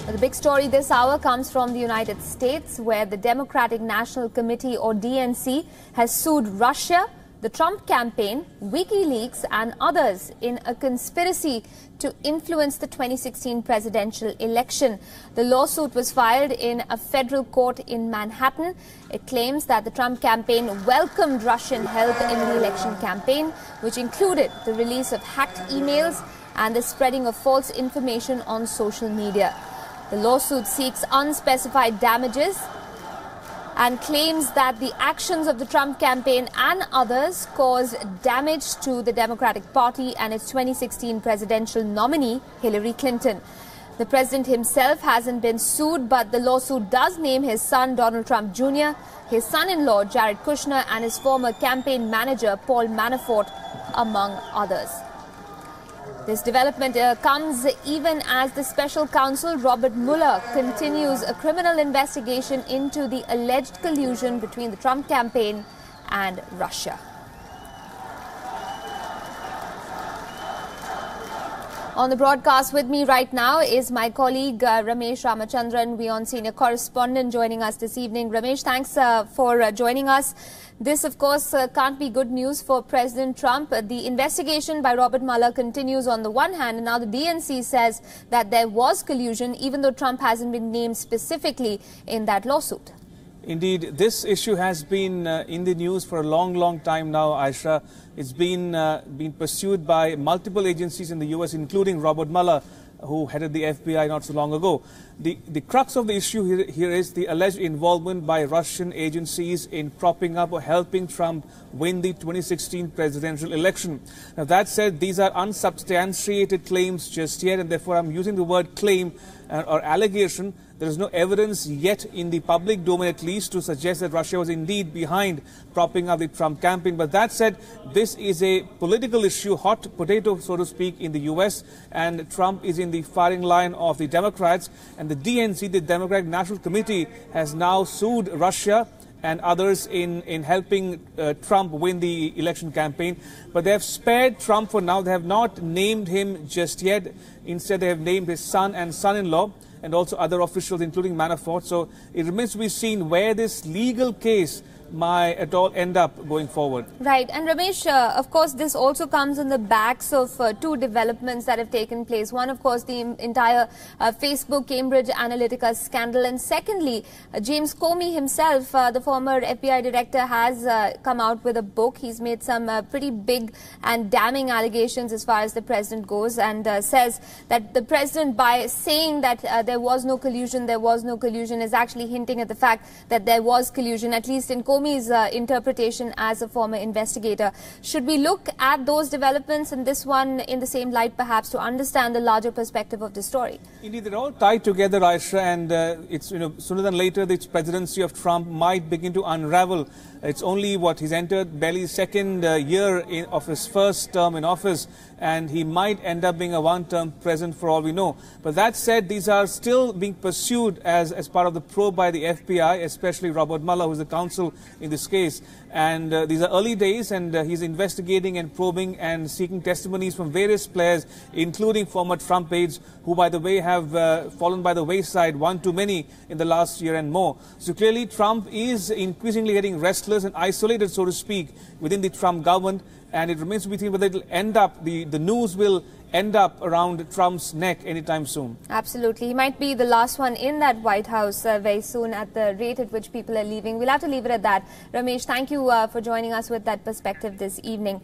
The big story this hour comes from the United States, where the Democratic National Committee, or DNC, has sued Russia, the Trump campaign, WikiLeaks and others in a conspiracy to influence the 2016 presidential election. The lawsuit was filed in a federal court in Manhattan. It claims that the Trump campaign welcomed Russian help in the election campaign, which included the release of hacked emails and the spreading of false information on social media. The lawsuit seeks unspecified damages and claims that the actions of the Trump campaign and others caused damage to the Democratic Party and its 2016 presidential nominee, Hillary Clinton. The president himself hasn't been sued, but the lawsuit does name his son, Donald Trump Jr., his son-in-law, Jared Kushner, and his former campaign manager, Paul Manafort, among others. This development comes even as the special counsel Robert Mueller continues a criminal investigation into the alleged collusion between the Trump campaign and Russia. On the broadcast with me right now is my colleague Ramesh Ramachandran, WION senior correspondent, joining us this evening. Ramesh, thanks for joining us. This, of course, can't be good news for President Trump. The investigation by Robert Mueller continues on the one hand, and now the DNC says that there was collusion, even though Trump hasn't been named specifically in that lawsuit. Indeed, this issue has been in the news for a long time now, Aisha. It's been pursued by multiple agencies in the U.S., including Robert Mueller, who headed the FBI not so long ago. The crux of the issue here is the alleged involvement by Russian agencies in propping up or helping Trump win the 2016 presidential election. Now, that said, these are unsubstantiated claims just yet, and therefore I'm using the word claim or allegation. There is no evidence yet in the public domain, at least, to suggest that Russia was indeed behind propping up the Trump campaign. But that said, this is a political issue, hot potato, so to speak, in the U.S., and Trump is in the firing line of the Democrats. And the DNC, the Democratic National Committee, has now sued Russia and others in helping Trump win the election campaign. But they have spared Trump for now. They have not named him just yet. Instead, they have named his son and son-in-law, and also other officials, including Manafort. So it remains to be seen where this legal case might at all end up going forward. Right. And Ramesh, of course, this also comes on the backs of two developments that have taken place. One, of course, the entire Facebook Cambridge Analytica scandal. And secondly, James Comey himself, the former FBI director, has come out with a book. He's made some pretty big and damning allegations as far as the president goes, and says that the president, by saying that there was no collusion, is actually hinting at the fact that there was collusion, at least in Comey's interpretation as a former investigator. Should we look at those developments and this one in the same light, perhaps, to understand the larger perspective of the story? Indeed, they're all tied together, Aisha, and it's, sooner than later, the presidency of Trump might begin to unravel. It's only he's entered barely second year of his first term in office, and he might end up being a one-term president for all we know. But that said, these are still being pursued as part of the probe by the FBI, especially Robert Mueller, who's the counsel in this case. And these are early days, and he's investigating and probing and seeking testimonies from various players, including former Trump aides, who, by the way, have fallen by the wayside, one too many in the last year and more. So clearly, Trump is increasingly getting restless and isolated, so to speak, within the Trump government. And it remains to be seen whether it will end up, the news will end up around Trump's neck anytime soon. Absolutely. He might be the last one in that White House very soon, at the rate at which people are leaving. We'll have to leave it at that. Ramesh, thank you for joining us with that perspective this evening.